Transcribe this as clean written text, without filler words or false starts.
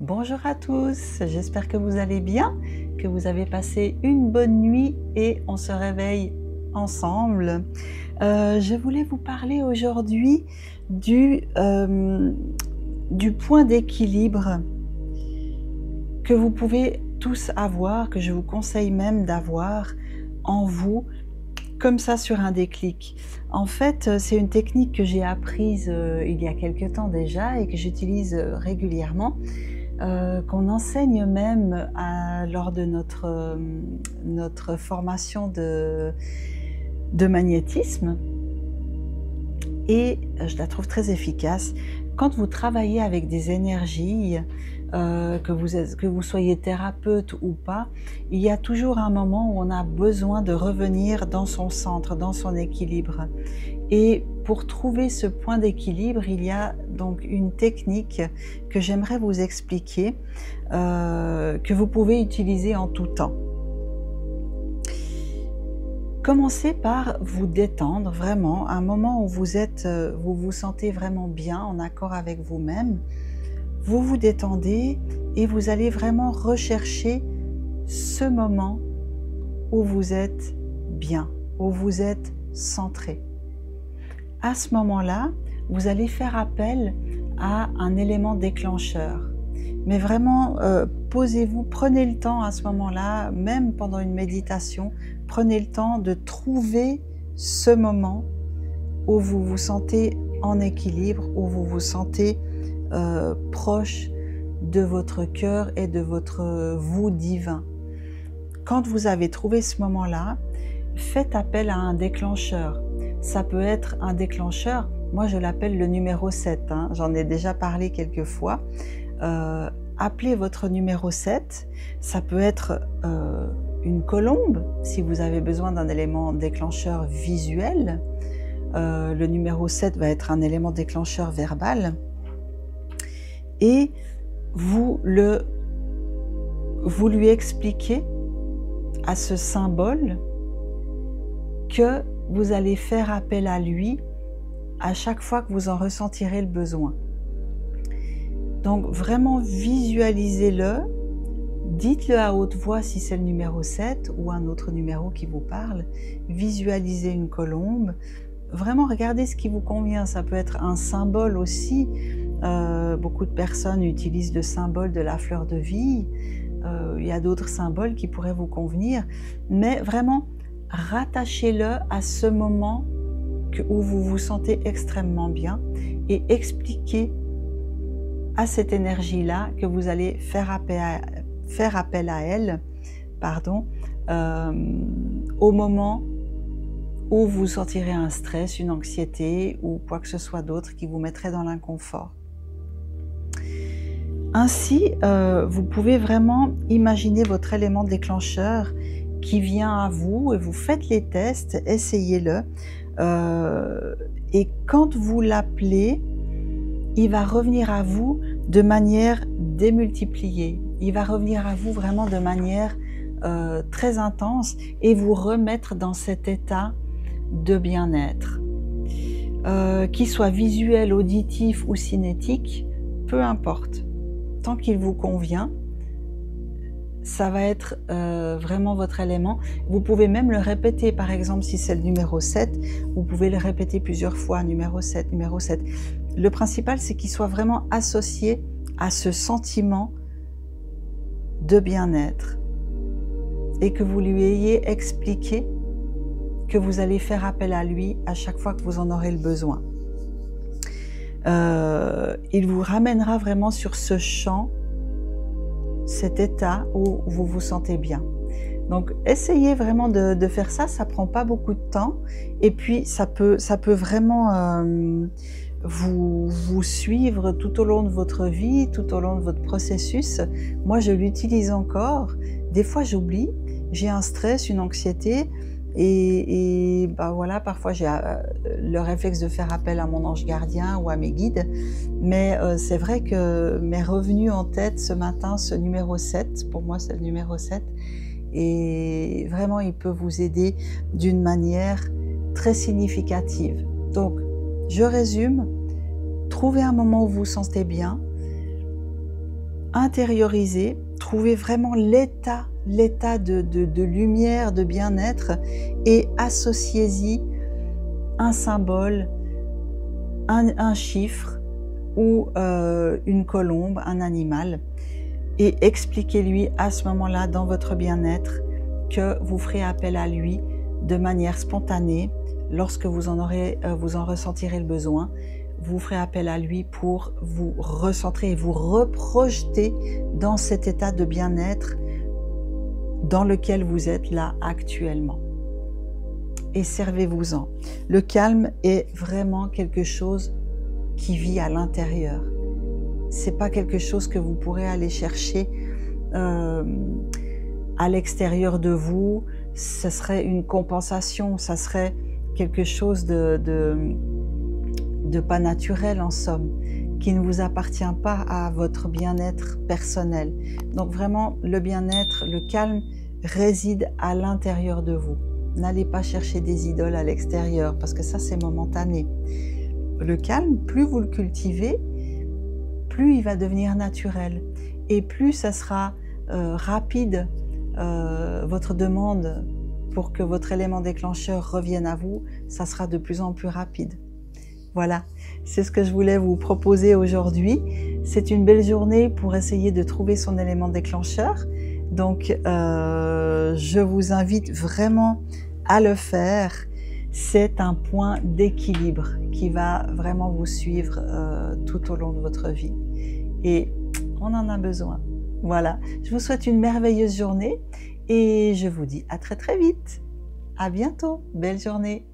Bonjour à tous, j'espère que vous allez bien, que vous avez passé une bonne nuit et on se réveille ensemble. Je voulais vous parler aujourd'hui du point d'équilibre que vous pouvez tous avoir, que je vous conseille même d'avoir en vous, comme ça sur un déclic. En fait, c'est une technique que j'ai apprise il y a quelque temps déjà et que j'utilise régulièrement. Qu'on enseigne même lors de notre formation de magnétisme, et je la trouve très efficace. Quand vous travaillez avec des énergies, que vous soyez thérapeute ou pas, il y a toujours un moment où on a besoin de revenir dans son centre, dans son équilibre. Et pour trouver ce point d'équilibre, il y a donc une technique que j'aimerais vous expliquer, que vous pouvez utiliser en tout temps. Commencez par vous détendre vraiment, un moment où vous vous sentez vraiment bien, en accord avec vous-même. Vous vous détendez et vous allez vraiment rechercher ce moment où vous êtes bien, où vous êtes centré. À ce moment-là, vous allez faire appel à un élément déclencheur. Mais vraiment, posez-vous, prenez le temps à ce moment-là, même pendant une méditation, prenez le temps de trouver ce moment où vous vous sentez en équilibre, où vous vous sentez proche de votre cœur et de votre vous divin. Quand vous avez trouvé ce moment-là, faites appel à un déclencheur. Ça peut être un déclencheur, moi je l'appelle le numéro 7, hein. J'en ai déjà parlé quelques fois. Appelez votre numéro 7, ça peut être une colombe, si vous avez besoin d'un élément déclencheur visuel. Le numéro 7 va être un élément déclencheur verbal. Et vous lui expliquez à ce symbole que vous allez faire appel à lui à chaque fois que vous en ressentirez le besoin. Donc vraiment visualisez-le, dites-le à haute voix si c'est le numéro 7 ou un autre numéro qui vous parle, visualisez une colombe, vraiment regardez ce qui vous convient, ça peut être un symbole aussi, beaucoup de personnes utilisent le symbole de la fleur de vie, il y a d'autres symboles qui pourraient vous convenir, mais vraiment rattachez-le à ce moment où vous vous sentez extrêmement bien et expliquez à cette énergie-là que vous allez faire appel à elle, au moment où vous sentirez un stress, une anxiété ou quoi que ce soit d'autre qui vous mettrait dans l'inconfort. Ainsi, vous pouvez vraiment imaginer votre élément déclencheur qui vient à vous et vous faites les tests, essayez-le. Et quand vous l'appelez, il va revenir à vous de manière démultipliée. Il va revenir à vous vraiment de manière très intense et vous remettre dans cet état de bien-être. Qu'il soit visuel, auditif ou cinétique, peu importe. Tant qu'il vous convient, ça va être vraiment votre élément. Vous pouvez même le répéter, par exemple, si c'est le numéro 7, vous pouvez le répéter plusieurs fois, numéro 7, numéro 7. Le principal, c'est qu'il soit vraiment associé à ce sentiment de bien-être et que vous lui ayez expliqué que vous allez faire appel à lui à chaque fois que vous en aurez le besoin. Il vous ramènera vraiment sur ce champ, cet état où vous vous sentez bien. Donc essayez vraiment de faire ça, ça prend pas beaucoup de temps et puis ça peut vraiment vous suivre tout au long de votre vie, tout au long de votre processus. Moi je l'utilise encore, des fois j'oublie, j'ai un stress, une anxiété et bah voilà, parfois j'ai le réflexe de faire appel à mon ange gardien ou à mes guides, mais c'est vrai que m'est revenu en tête ce matin ce numéro 7, pour moi c'est le numéro 7, et vraiment il peut vous aider d'une manière très significative. Donc je résume, trouvez un moment où vous vous sentez bien, intériorisez, trouvez vraiment l'état de lumière, de bien-être et associez-y un symbole, un chiffre ou une colombe, un animal, et expliquez-lui à ce moment-là dans votre bien-être que vous ferez appel à lui de manière spontanée lorsque vous en ressentirez le besoin. Vous ferez appel à lui pour vous recentrer et vous reprojeter dans cet état de bien-être dans lequel vous êtes là actuellement. Et servez-vous-en. Le calme est vraiment quelque chose qui vit à l'intérieur. C'est pas quelque chose que vous pourrez aller chercher à l'extérieur de vous. Ce serait une compensation, ça serait quelque chose de pas naturel en somme, qui ne vous appartient pas à votre bien-être personnel. Donc vraiment, le bien-être, le calme réside à l'intérieur de vous. N'allez pas chercher des idoles à l'extérieur parce que ça c'est momentané. Le calme, plus vous le cultivez, plus il va devenir naturel et plus ça sera rapide, votre demande pour que votre élément déclencheur revienne à vous, ça sera de plus en plus rapide. Voilà, c'est ce que je voulais vous proposer aujourd'hui. C'est une belle journée pour essayer de trouver son élément déclencheur. Donc, je vous invite vraiment à le faire. C'est un point d'équilibre qui va vraiment vous suivre tout au long de votre vie. Et on en a besoin. Voilà, je vous souhaite une merveilleuse journée et je vous dis à très très vite. À bientôt, belle journée.